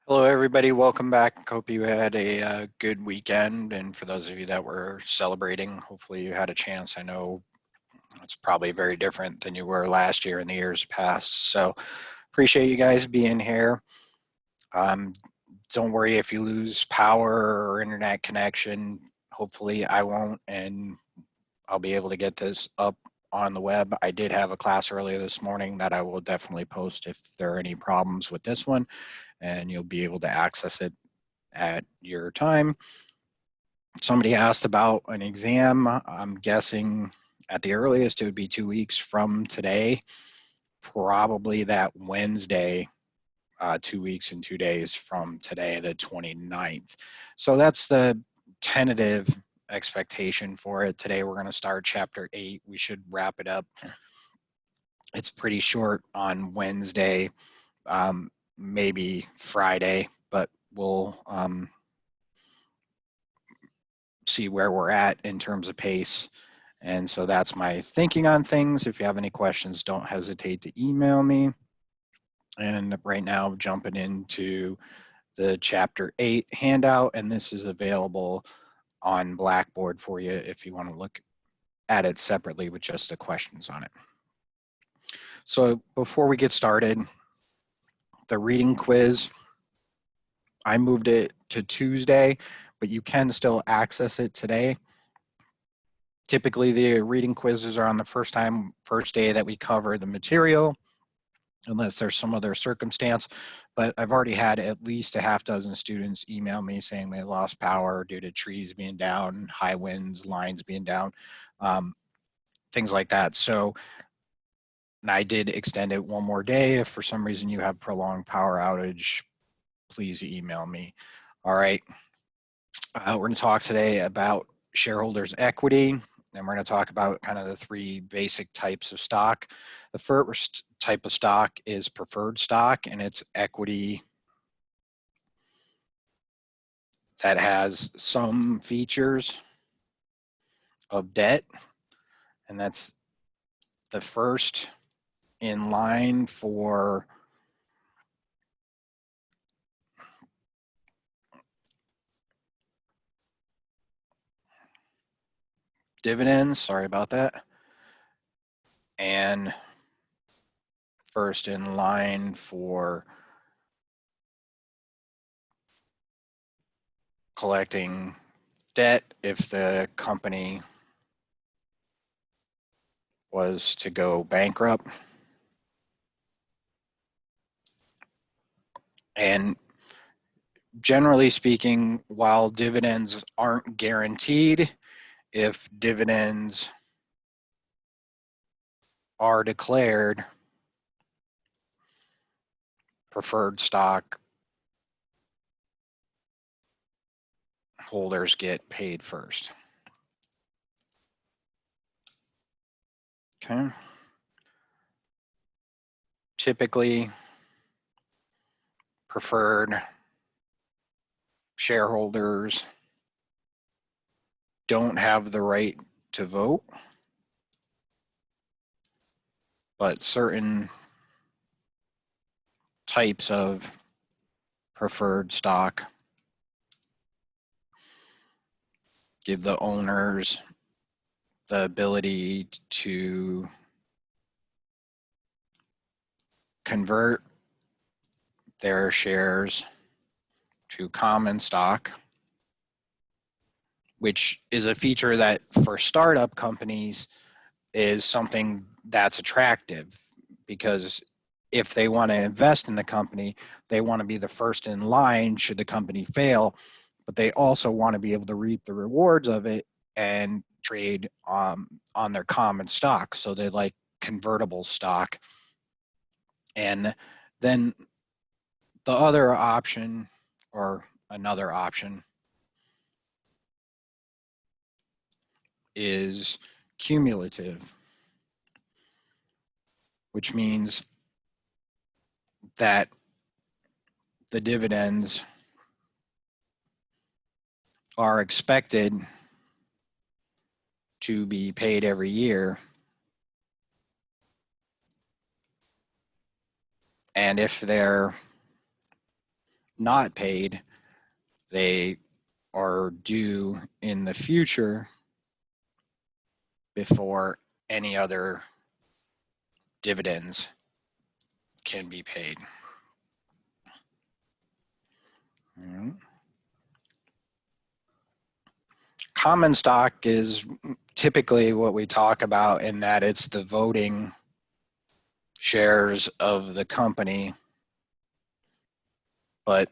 Hello, everybody. Welcome back. Hope you had a good weekend. And for those of you that were celebrating, hopefully you had a chance. I know it's probably very different than you were last year and the years past. So appreciate you guys being here. Um, don't worry if you lose power or internet connection. Hopefully I won't, and I'll be able to get this up on the web. I did have a class earlier this morning that I will definitely post if there are any problems with this one, and you'll be able to access it at your time. Somebody asked about an exam. I'm guessing at the earliest it would be 2 weeks from today, probably that Wednesday, 2 weeks and 2 days from today, the 29th. So that's the tentative expectation for it. Today we're going to start chapter 8. We should wrap it up. It's pretty short on Wednesday, maybe Friday, but we'll see where we're at in terms of pace. And so that's my thinking on things. If you have any questions, don't hesitate to email me. And right now, jumping into the chapter 8 handout, and this is available on Blackboard for you if you want to look at it separately with just the questions on it. So before we get started, the reading quiz, I moved it to Tuesday, but you can still access it today. Typically, the reading quizzes are on the first day that we cover the material, unless there's some other circumstance. But I've already had at least a half dozen students email me saying they lost power due to trees being down, high winds, lines being down, things like that. So I did extend it one more day. If for some reason you have prolonged power outage, please email me. All right. We're going to talk today about shareholders' equity, and we're going to talk about kind of the three basic types of stock. The first type of stock is preferred stock, and it's equity that has some features of debt, and that's the first in line for dividends. Sorry about that. And first in line for collecting debt if the company was to go bankrupt. And generally speaking, while dividends aren't guaranteed, if dividends are declared, preferred stock holders get paid first. Okay. Typically, preferred shareholders don't have the right to vote, but certain types of preferred stock give the owners the ability to convert their shares to common stock, which is a feature that for startup companies is something that's attractive, because if they want to invest in the company, they want to be the first in line should the company fail, but they also want to be able to reap the rewards of it and trade on their common stock. So they like convertible stock. And then the other option, or another option, is cumulative, which means that the dividends are expected to be paid every year. And if they're not paid, they are due in the future before any other dividends can be paid. Common stock is typically what we talk about in that it's the voting shares of the company, but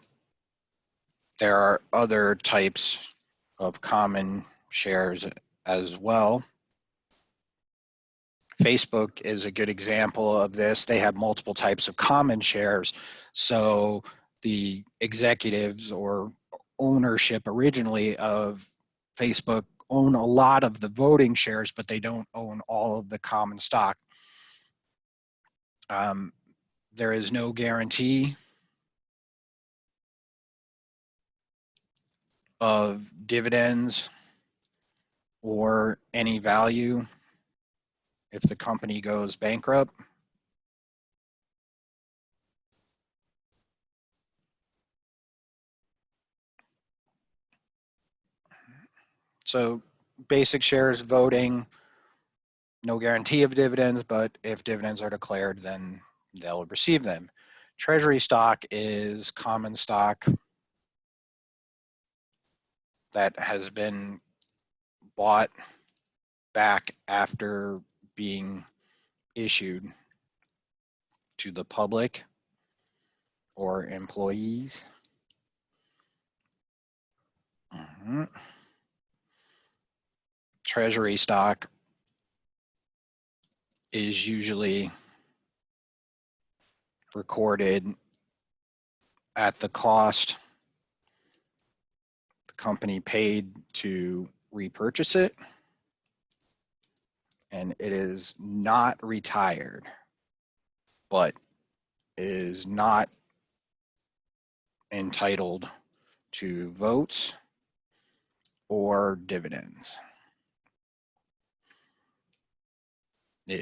there are other types of common shares as well. Facebook is a good example of this. They have multiple types of common shares. So the executives or ownership originally of Facebook own a lot of the voting shares, but they don't own all of the common stock. There is no guarantee of dividends or any value if the company goes bankrupt. So basic shares voting, no guarantee of dividends, but if dividends are declared, then they'll receive them. Treasury stock is common stock that has been bought back after being issued to the public or employees. Treasury stock is usually recorded at the cost the company paid to repurchase it, and it is not retired, but is not entitled to votes or dividends. It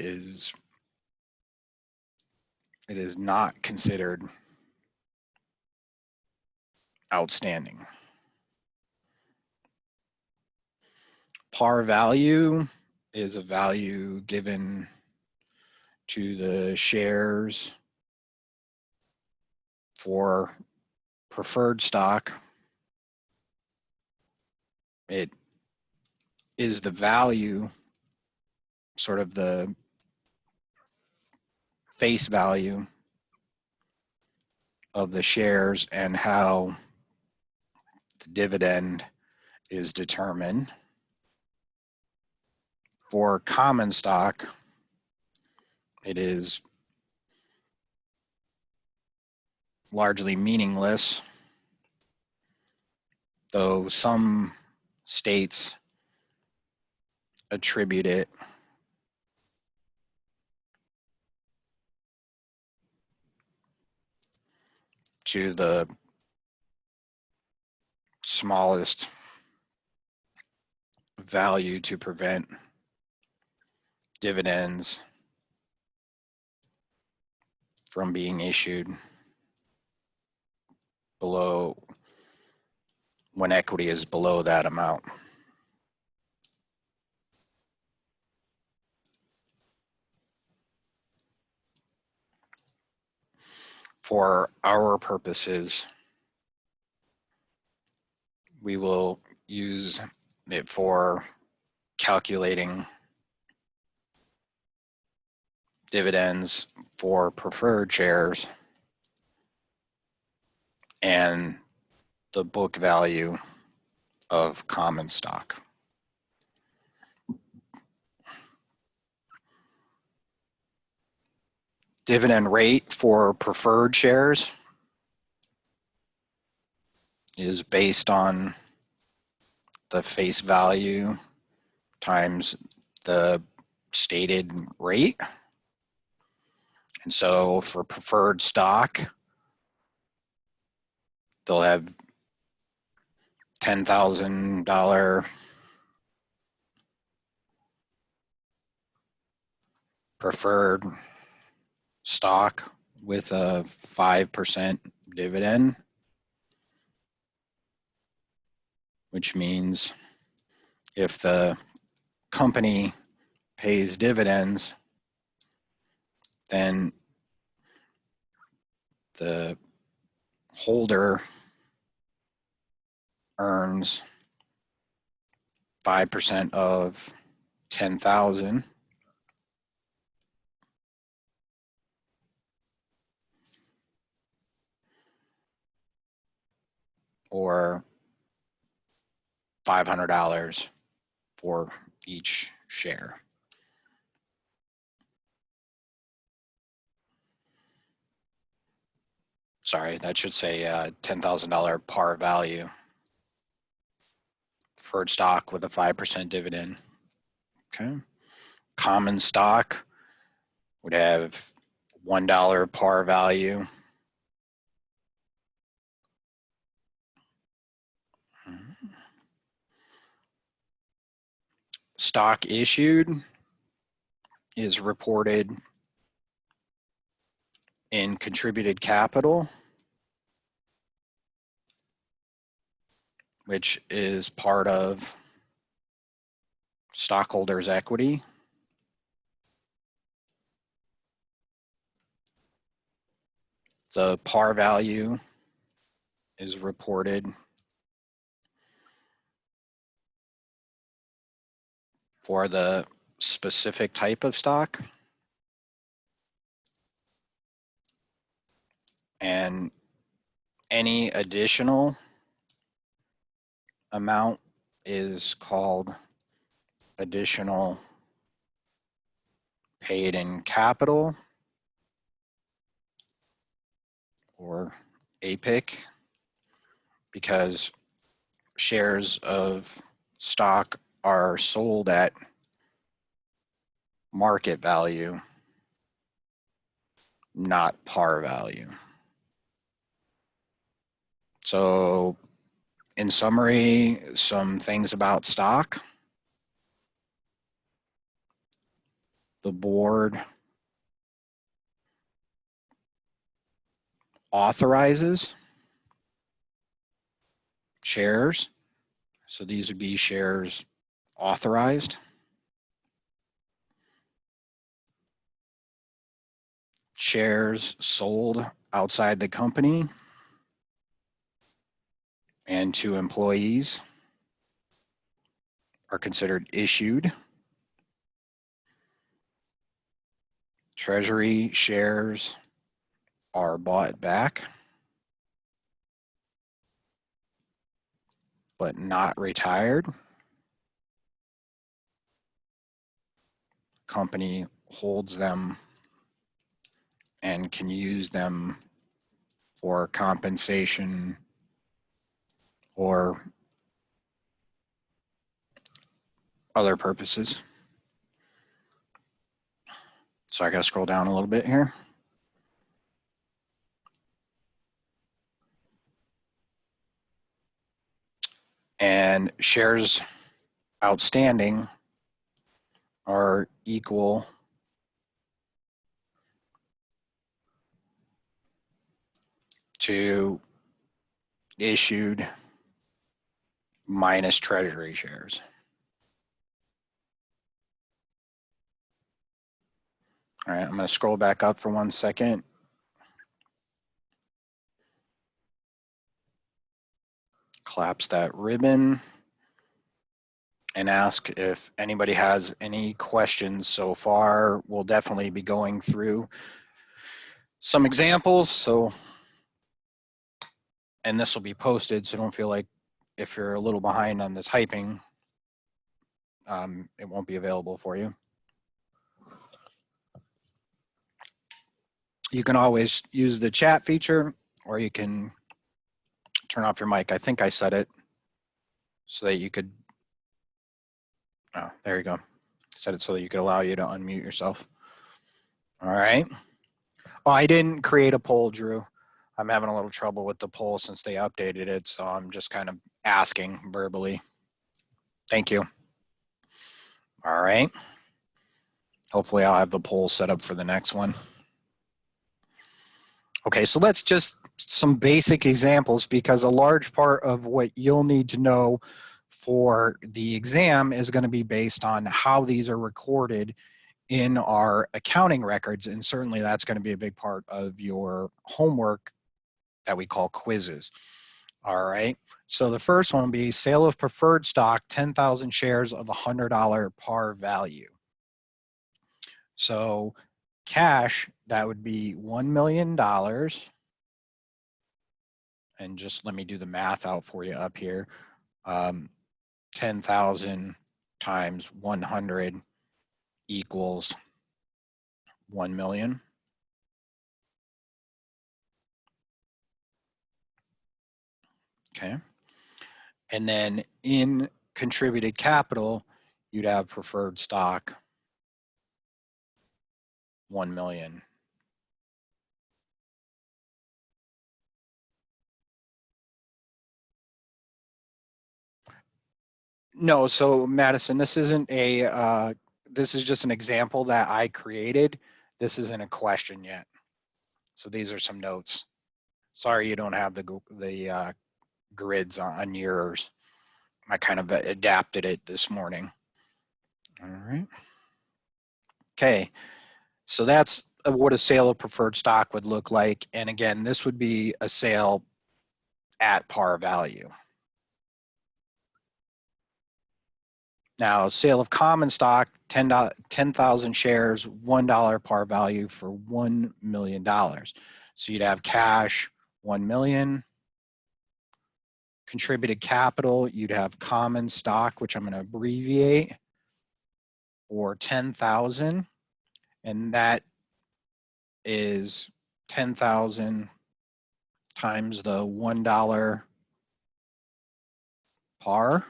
is not considered outstanding. Par value is a value given to the shares for preferred stock. It is the value, sort of the face value of the shares and how the dividend is determined. For common stock, it is largely meaningless, though some states attribute it to the smallest value to prevent dividends from being issued below, when equity is below that amount. For our purposes, we will use it for calculating dividends for preferred shares and the book value of common stock. Dividend rate for preferred shares is based on the face value times the stated rate. And so for preferred stock, they'll have $10,000 preferred stock with a 5% dividend. which means if the company pays dividends, then the holder earns 5% of 10,000 or $500 for each share. Sorry, that should say $10,000 par value. Preferred stock with a 5% dividend. Okay. Common stock would have $1 par value. Stock issued is reported in contributed capital, which is part of stockholders' equity. The par value is reported for the specific type of stock. And any additional amount is called additional paid in capital, or APIC, because shares of stock are sold at market value, not par value. So in summary, some things about stock. The board authorizes shares. So these would be shares authorized. Shares sold outside the company and to employees are considered issued. Treasury shares are bought back, but not retired. Company holds them and can use them for compensation or other purposes. So I gotta scroll down a little bit here. And shares outstanding are equal to issued minus treasury shares. All right, I'm going to scroll back up for 1 second. Collapse that ribbon and ask if anybody has any questions so far. We'll definitely be going through some examples. So, and this will be posted, so don't feel like if you're a little behind on the typing, it won't be available for you. You can always use the chat feature, or you can turn off your mic. I think I set it so that you could, oh, there you go. Set it so that you could allow you to unmute yourself. All right. Oh, I didn't create a poll, Drew. I'm having a little trouble with the poll since they updated it, so I'm just kind of asking verbally. Thank you. All right. Hopefully I'll have the poll set up for the next one. Okay, so let's just some basic examples, because a large part of what you'll need to know for the exam is going to be based on how these are recorded in our accounting records. And certainly that's going to be a big part of your homework that we call quizzes. All right. So the first one will be sale of preferred stock, 10,000 shares of $100 par value. So cash, that would be $1 million. And just let me do the math out for you up here. 10,000 times 100 equals 1 million. Okay. And then in contributed capital, you'd have preferred stock, 1 million. No, so Madison, this isn't a, this is just an example that I created. This isn't a question yet. So these are some notes. Sorry you don't have the grids on yours. I kind of adapted it this morning. All right. Okay, so that's what a sale of preferred stock would look like. And again, this would be a sale at par value. Now, sale of common stock, 10,000 shares, $1 par value for $1 million. So you'd have cash, 1 million. Contributed capital, you'd have common stock, which I'm going to abbreviate, or 10,000. And that is 10,000 times the $1 par.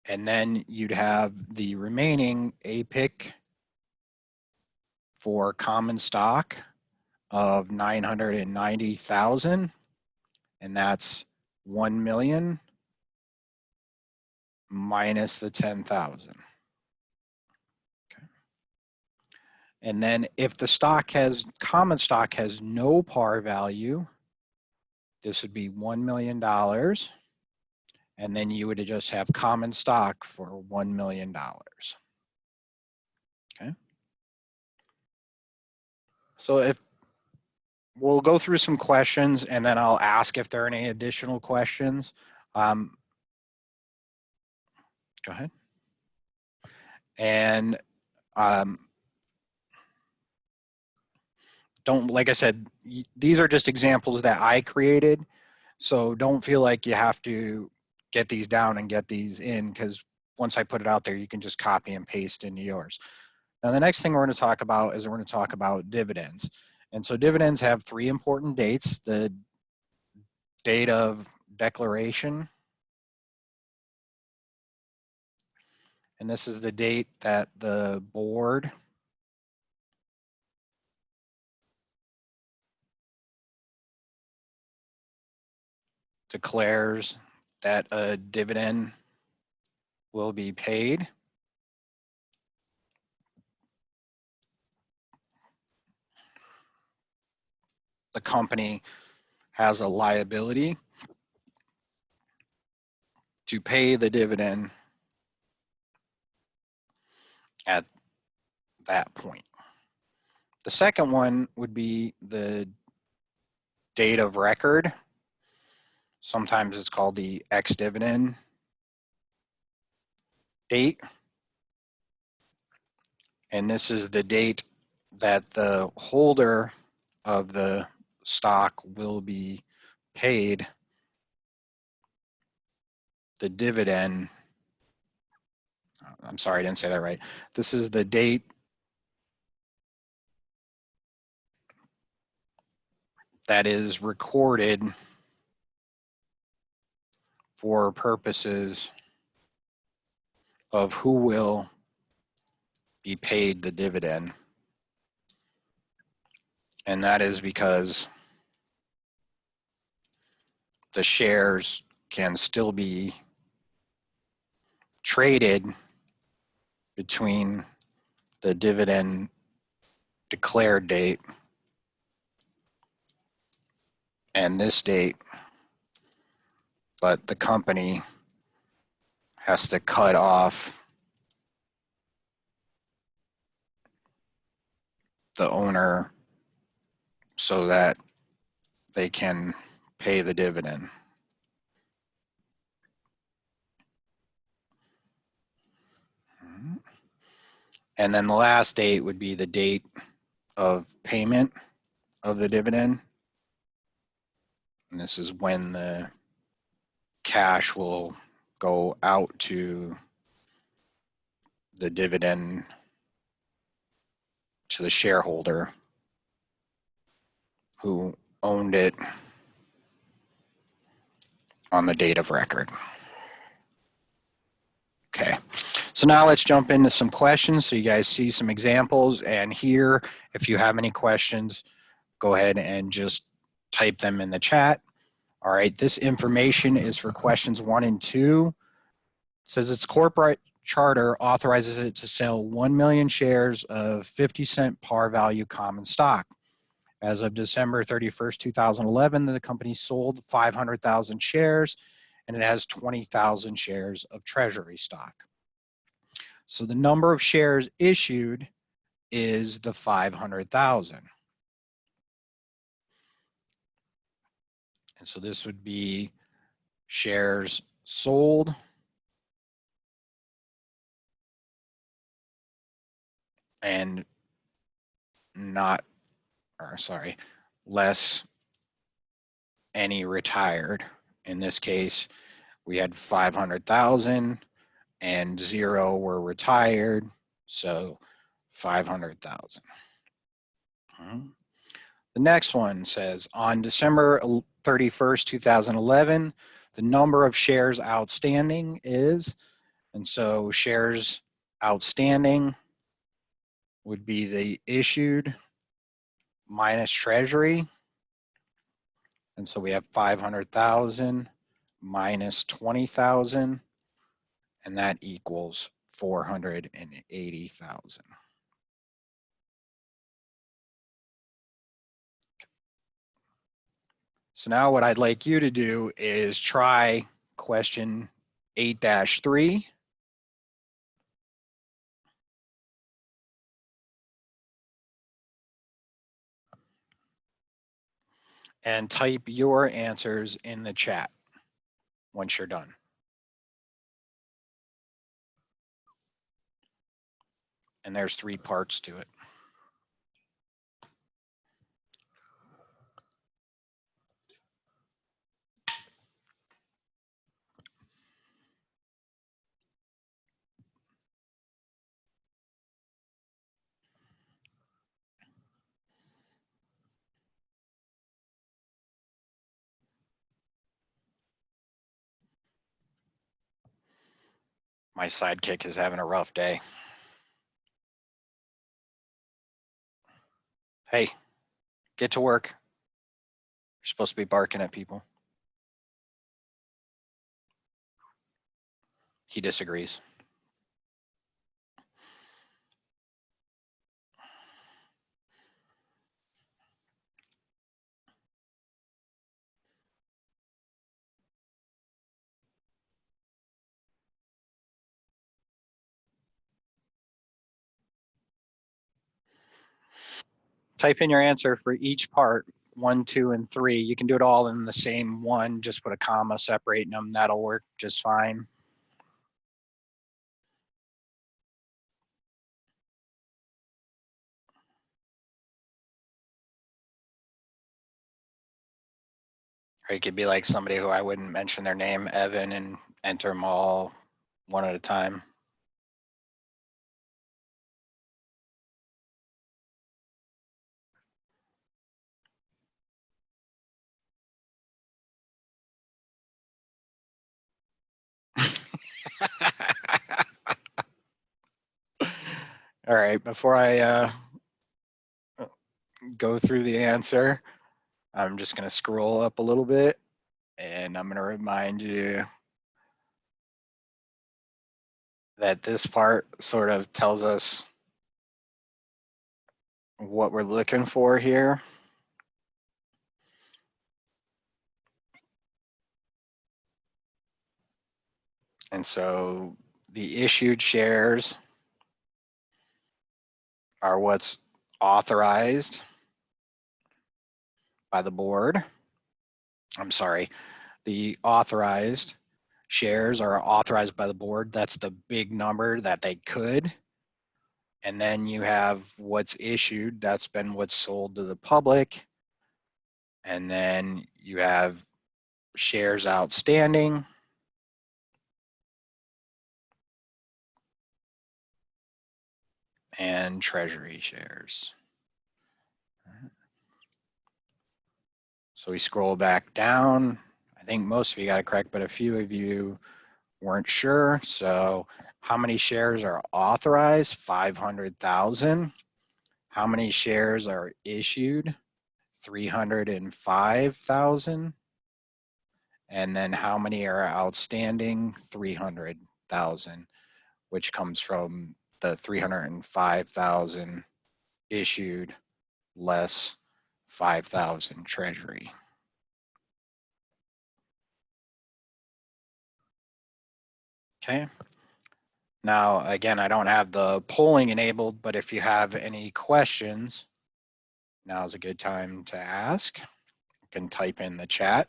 And then you'd have the remaining APIC for common stock of 990,000, and that's 1 million minus the 10,000. Okay. And then if the common stock has no par value, this would be $1 million. And then you would just have common stock for $1 million. Okay. So if we'll go through some questions and then I'll ask if there are any additional questions. Go ahead. And don't, like I said, these are just examples that I created. So don't feel like you have to get these down and get these in, because once I put it out there, you can just copy and paste into yours. Now, the next thing we're going to talk about is we're going to talk about dividends. And so dividends have 3 important dates: the date of declaration, and this is the date that the board declares that a dividend will be paid. The company has a liability to pay the dividend at that point. The second one would be the date of record. Sometimes it's called the ex-dividend date. And this is the date that the holder of the stock will be paid the dividend. I'm sorry, I didn't say that right. This is the date that is recorded for purposes of who will be paid the dividend. And that is because the shares can still be traded between the dividend declared date and this date, but the company has to cut off the owner so that they can pay the dividend. And then the last date would be the date of payment of the dividend. And this is when the cash will go out to the dividend to the shareholder who owned it on the date of record. Okay, so now let's jump into some questions so you guys see some examples. And here, if you have any questions, go ahead and just type them in the chat. All right, this information is for questions 1 and 2. It says its corporate charter authorizes it to sell 1 million shares of 50-cent par value common stock. As of December 31st, 2011, the company sold 500,000 shares and it has 20,000 shares of treasury stock. So the number of shares issued is the 500,000. And so this would be shares sold and not, or sorry, less any retired. In this case, we had 500,000 and 0 were retired, so 500,000. The next one says on December 31st, 2011, the number of shares outstanding is, and so shares outstanding would be the issued minus treasury. And so we have 500,000 minus 20,000, and that equals 480,000. So now what I'd like you to do is try question 8-3. And type your answers in the chat once you're done. And there's 3 parts to it. My sidekick is having a rough day. Hey, get to work. You're supposed to be barking at people. He disagrees. Type in your answer for each part, 1, 2, and 3. You can do it all in the same one, just put a comma separating them. That'll work just fine. Or it could be like somebody who I wouldn't mention their name, Evan, and enter them all one at a time. All right, before I go through the answer, I'm just going to scroll up a little bit and I'm going to remind you that this part sort of tells us what we're looking for here. And so the issued shares are what's authorized by the board. I'm sorry, the authorized shares are authorized by the board. That's the big number that they could. And then you have what's issued, that's been what's sold to the public. And then you have shares outstanding. And treasury shares. So we scroll back down. I think most of you got it correct, but a few of you weren't sure. So how many shares are authorized? 500,000. How many shares are issued? 305,000. And then how many are outstanding? 300,000, which comes from the 305,000 issued less 5,000 treasury. Okay. Now, again, I don't have the polling enabled, but if you have any questions, now's a good time to ask. You can type in the chat.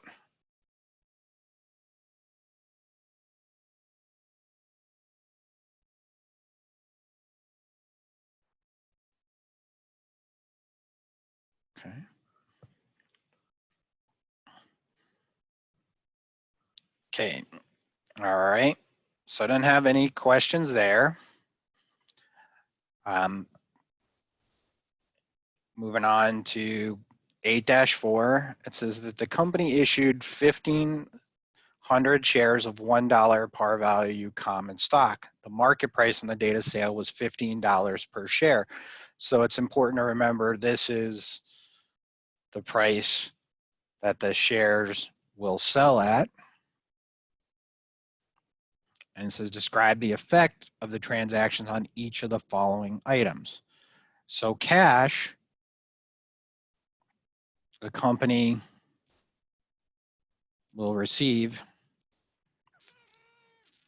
Okay. Okay. All right. So I didn't have any questions there. Moving on to 8-4, it says that the company issued 1,500 shares of $1 par value common stock. The market price on the date of sale was $15 per share. So it's important to remember this is the price that the shares will sell at. And it says describe the effect of the transactions on each of the following items. So cash, the company will receive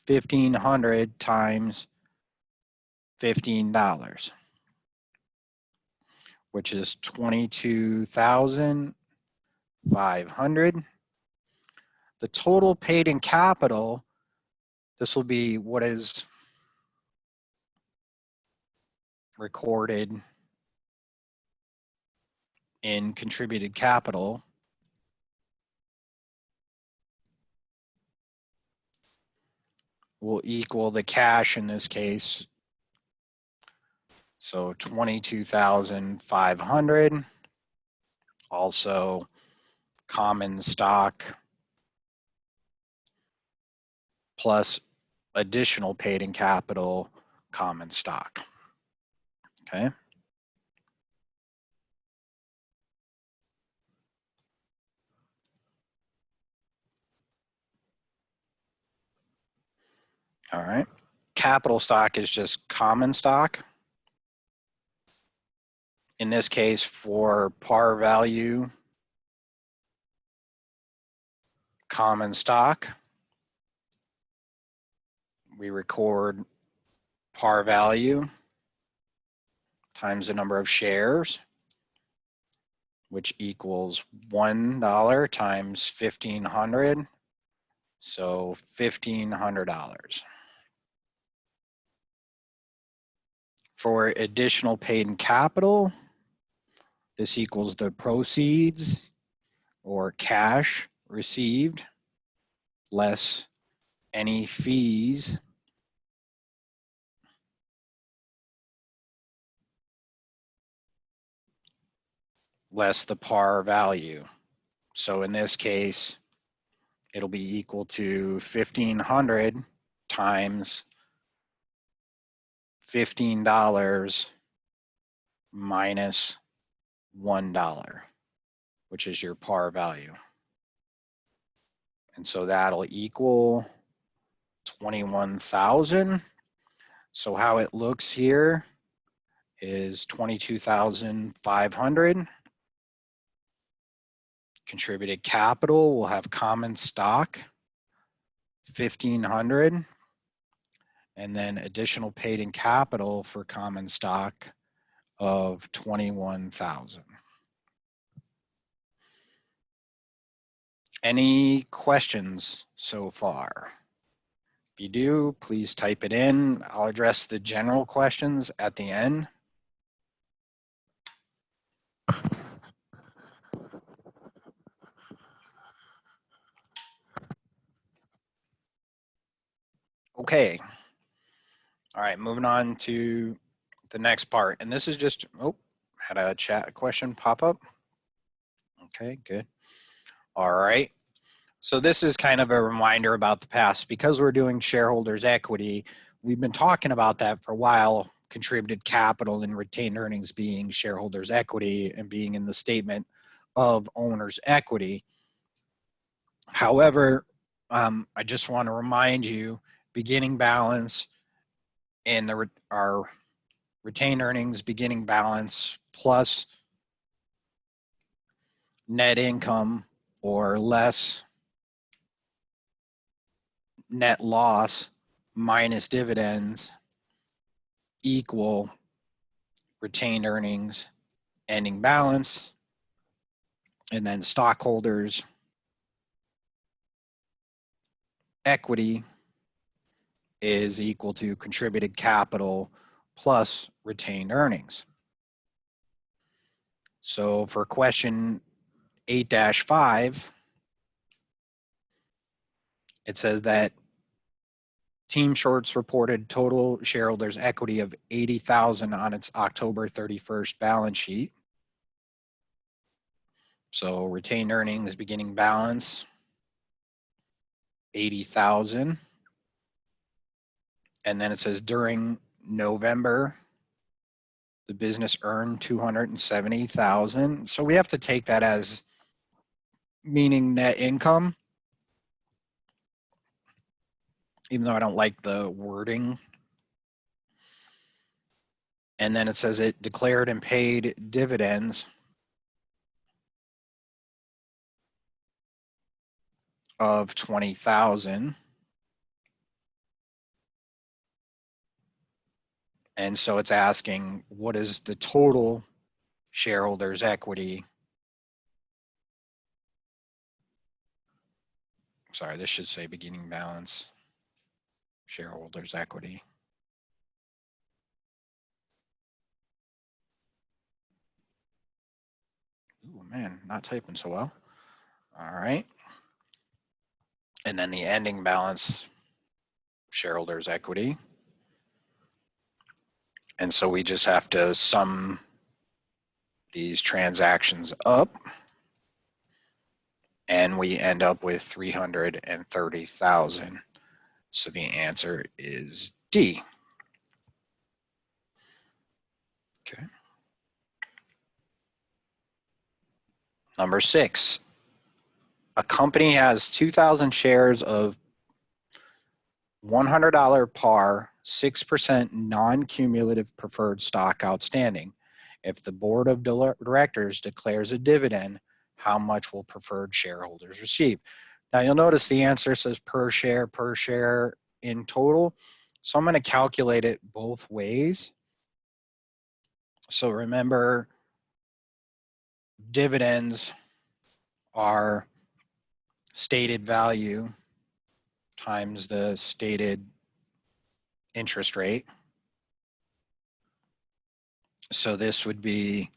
1,500 times $15, which is 22,500. The total paid in capital, this will be what is recorded in contributed capital. Will equal the cash in this case. So 22,500. Also common stock plus additional paid in capital common stock. Okay. All right. Capital stock is just common stock. In this case, for par value common stock, we record par value times the number of shares, which equals $1 times 1,500. So $1,500. For additional paid in capital, this equals the proceeds or cash received less any fees less the par value. So in this case, it'll be equal to 1,500 times $15 minus $1, which is your par value. And so that'll equal 21,000. So how it looks here is 22,500. Contributed capital will have common stock 1,500 and then additional paid in capital for common stock of $21,000. Any questions so far? If you do, please type it in. I'll address the general questions at the end. Okay. All right, moving on to the next part. And this is just, had a chat question pop up. Okay, good. All right. So this is kind of a reminder about the past. Because we're doing shareholders' equity, we've been talking about that for a while, contributed capital and retained earnings being shareholders' equity and being in the statement of owner's equity. However, I just want to remind you, beginning balance and our retained earnings beginning balance plus net income or less net loss minus dividends equal retained earnings ending balance, and then stockholders equity is equal to contributed capital plus retained earnings. So for question 8-5, it says that Team Shorts reported total shareholders equity of $80,000 on its October 31st balance sheet. So retained earnings beginning balance, $80,000. And then it says during November, the business earned $270,000. So we have to take that as meaning net income, even though I don't like the wording. And then it says it declared and paid dividends of $20,000. And so it's asking, what is the total shareholders' equity? Sorry, this should say beginning balance, shareholders' equity. Ooh, man, not typing so well. All right. And then the ending balance, shareholders' equity. And so we just have to sum these transactions up, and we end up with 330,000. So the answer is D. Okay. Number 6, a company has 2,000 shares of $100 par, 6% non-cumulative preferred stock outstanding. If the board of directors declares a dividend, how much will preferred shareholders receive? Now you'll notice the answer says per share in total. So I'm going to calculate it both ways. So remember, dividends are stated value times the stated interest rate. So this would be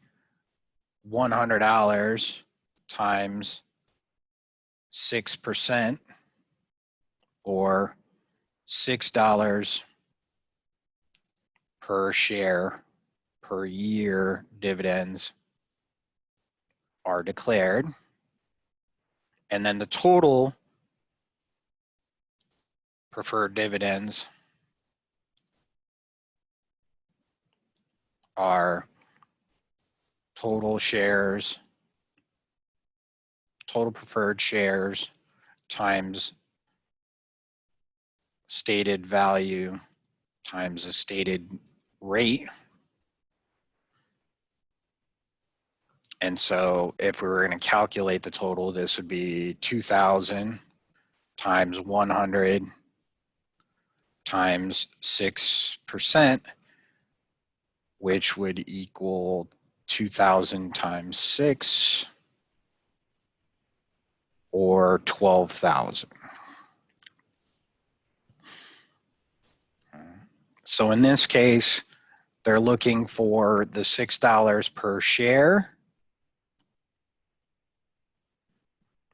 $100 times 6%, or $6 per share per year dividends are declared. And then the total preferred dividends are total preferred shares times stated value times the stated rate. And so if we were going to calculate the total, this would be 2,000 times 100 times 6%, which would equal 2,000 times 6, or 12,000. So in this case, they're looking for the $6 per share.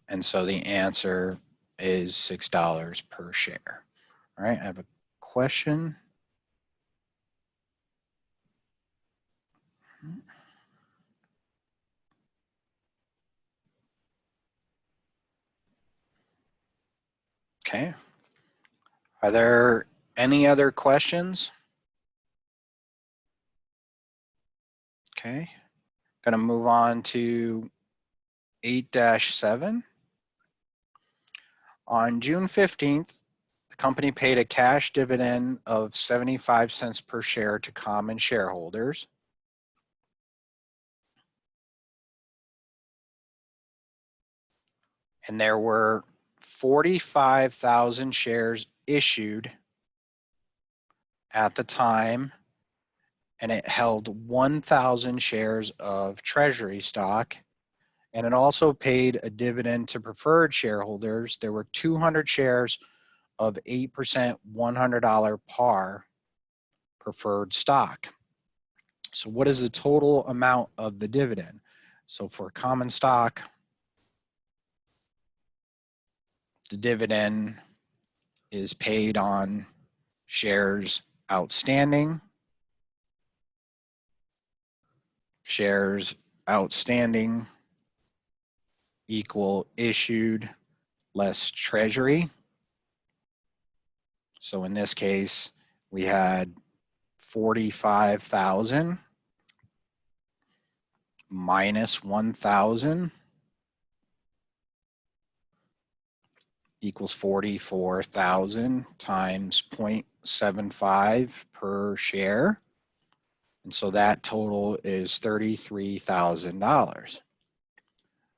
And so the answer is $6 per share. All right, I have a question. Okay. Are there any other questions? Okay. Going to move on to 8-7. On June 15th, the company paid a cash dividend of 75 cents per share to common shareholders. And there were 45,000 shares issued at the time, and it held 1,000 shares of treasury stock, and it also paid a dividend to preferred shareholders. There were 200 shares of 8% $100 par preferred stock. So what is the total amount of the dividend? So for common stock, the dividend is paid on shares outstanding. Shares outstanding equal issued less treasury. So in this case, we had 45,000 minus 1,000 equals 44,000 times 0.75 per share. And so that total is $33,000.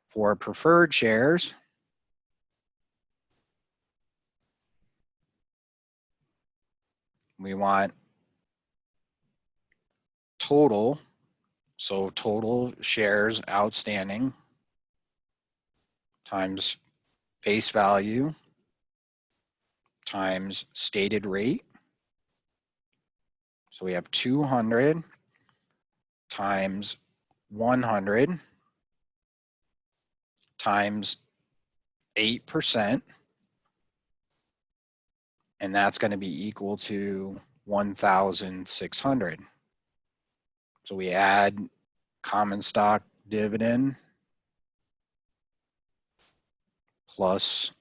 For preferred shares, we want total, so total shares outstanding times face value times stated rate. So we have 200 times 100 times 8%, and that's going to be equal to 1,600. So we add common stock dividend plus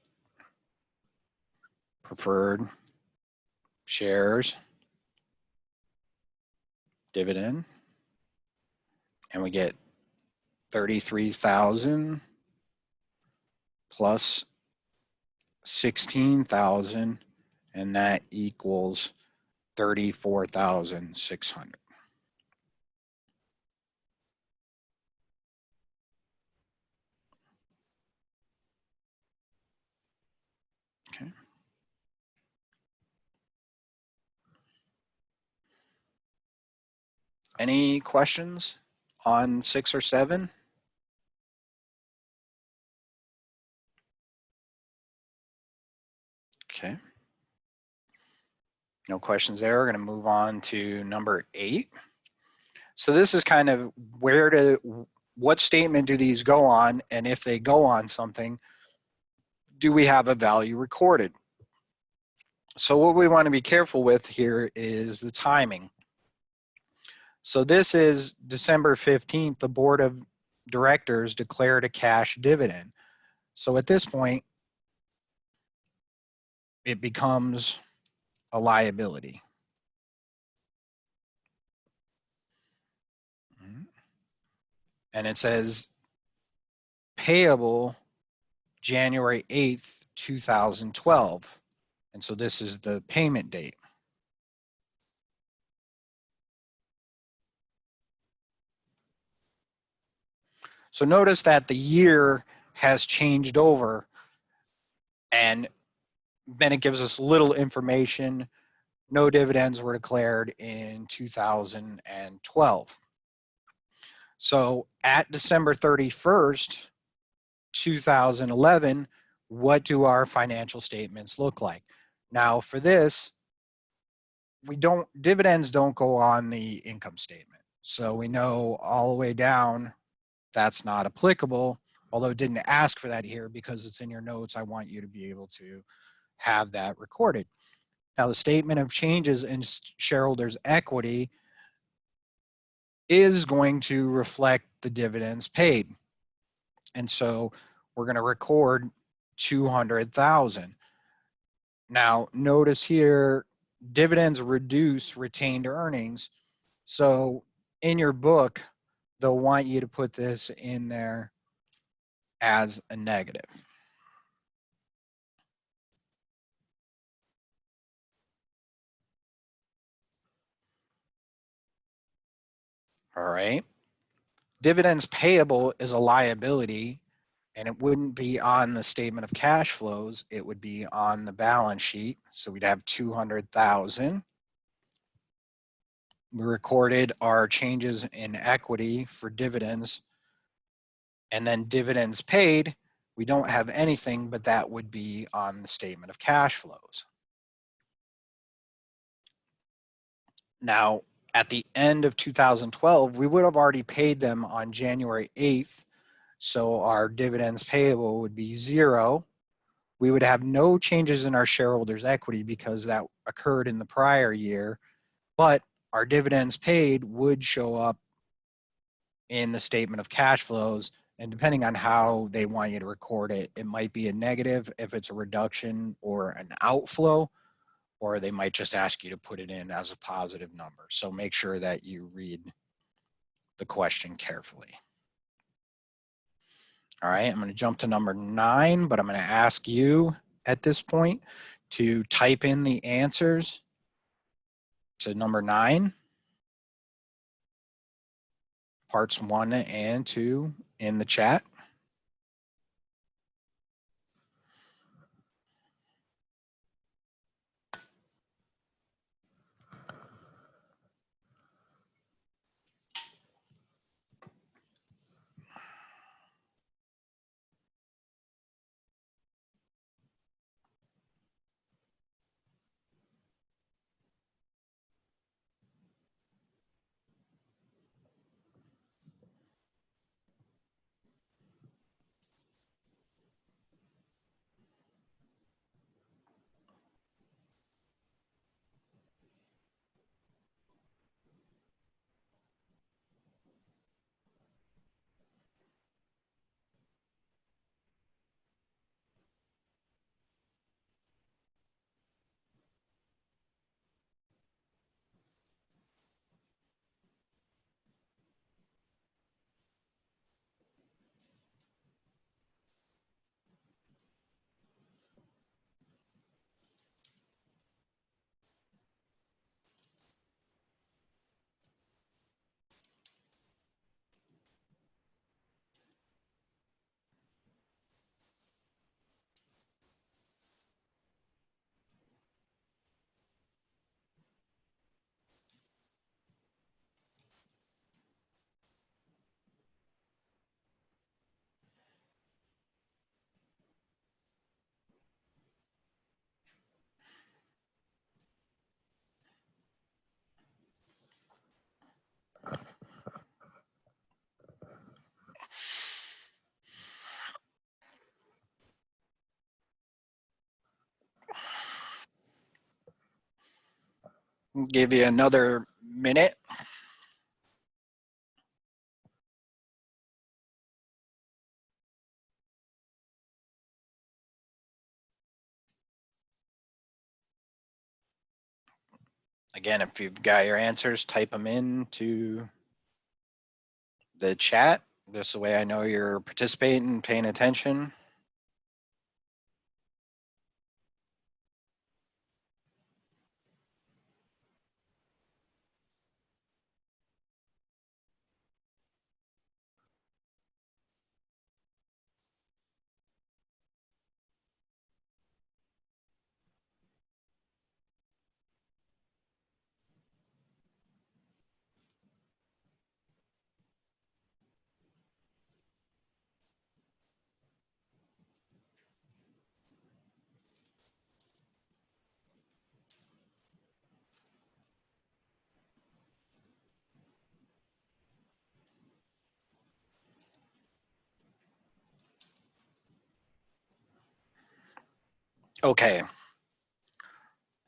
preferred shares dividend, and we get 33,000 plus 16,000, and that equals 34,600. Okay. Any questions on 6 or 7? Okay. No questions there. We're going to move on to number 8. So this is kind of what statement do these go on? And if they go on something, do we have a value recorded? So what we want to be careful with here is the timing. So this is December 15th, the board of directors declared a cash dividend. So at this point, it becomes a liability. And it says payable January 8th, 2012. And so this is the payment date. So notice that the year has changed over, and then it gives us little information no dividends were declared in 2012. So at December 31st, 2011, what do our financial statements look like? Now for this, dividends don't go on the income statement. So we know all the way down that's not applicable, although it didn't ask for that here because it's in your notes. I want you to be able to have that recorded. Now the statement of changes in shareholders' equity is going to reflect the dividends paid. And so we're going to record 200,000. Now notice here, dividends reduce retained earnings. So in your book, they'll want you to put this in there as a negative. All right. Dividends payable is a liability, and it wouldn't be on the statement of cash flows. It would be on the balance sheet. So we'd have 200,000. We recorded our changes in equity for dividends, and then dividends paid, we don't have anything, but that would be on the statement of cash flows. Now, at the end of 2012, we would have already paid them on January 8th. So our dividends payable would be 0. We would have no changes in our shareholders' equity because that occurred in the prior year, but our dividends paid would show up in the statement of cash flows. And depending on how they want you to record it, it might be a negative if it's a reduction or an outflow, or they might just ask you to put it in as a positive number. So make sure that you read the question carefully. All right, I'm going to jump to number 9, but I'm going to ask you at this point to type in the answers to number 9, parts 1 and 2 in the chat. I'll give you another minute. Again, if you've got your answers, type them into the chat. This way I know you're participating, paying attention. Okay.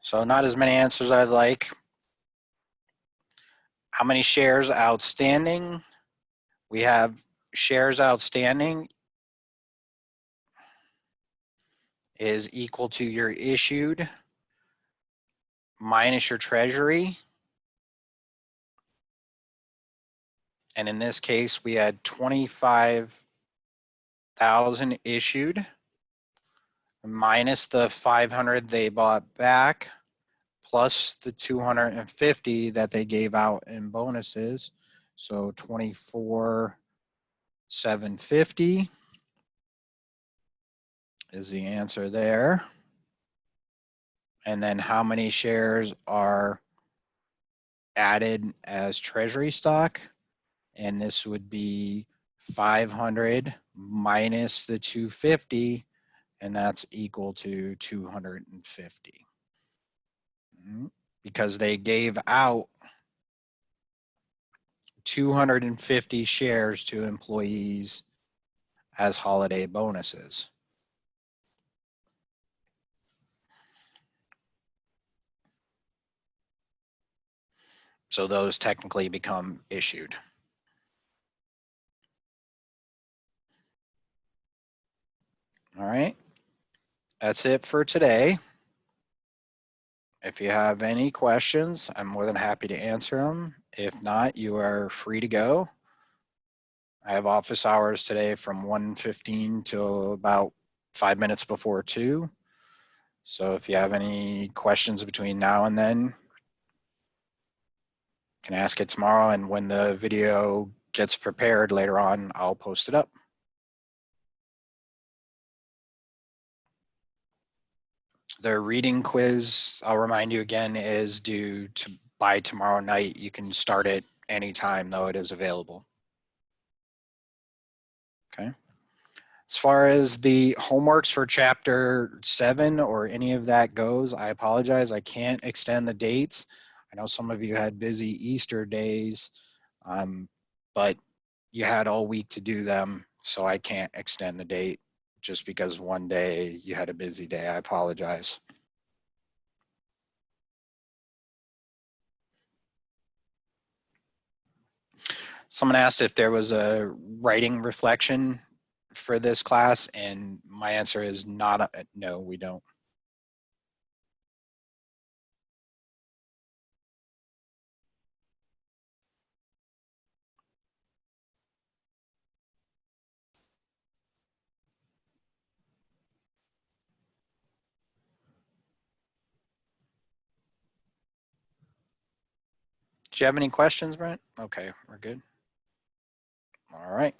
So not as many answers I'd like. How many shares outstanding? We have shares outstanding is equal to your issued minus your treasury. And in this case, we had 25,000 issued minus the 500 they bought back plus the 250 that they gave out in bonuses. So 24,750 is the answer there. And then how many shares are added as treasury stock? And this would be 500 minus the 250, and that's equal to 250. Because they gave out 250 shares to employees as holiday bonuses. So those technically become issued. All right. That's it for today. If you have any questions, I'm more than happy to answer them. If not, you are free to go. I have office hours today from 1:15 till about 5 minutes before 2. So if you have any questions between now and then, you can ask it tomorrow, and when the video gets prepared later on, I'll post it up. The reading quiz, I'll remind you again, is due by tomorrow night. You can start it anytime, though it is available. Okay. As far as the homeworks for chapter 7 or any of that goes, I apologize. I can't extend the dates. I know some of you had busy Easter days, but you had all week to do them, so I can't extend the date just because one day you had a busy day. I apologize. Someone asked if there was a writing reflection for this class, and my answer is not. No, we don't. Do you have any questions, Brent? Okay, we're good. All right.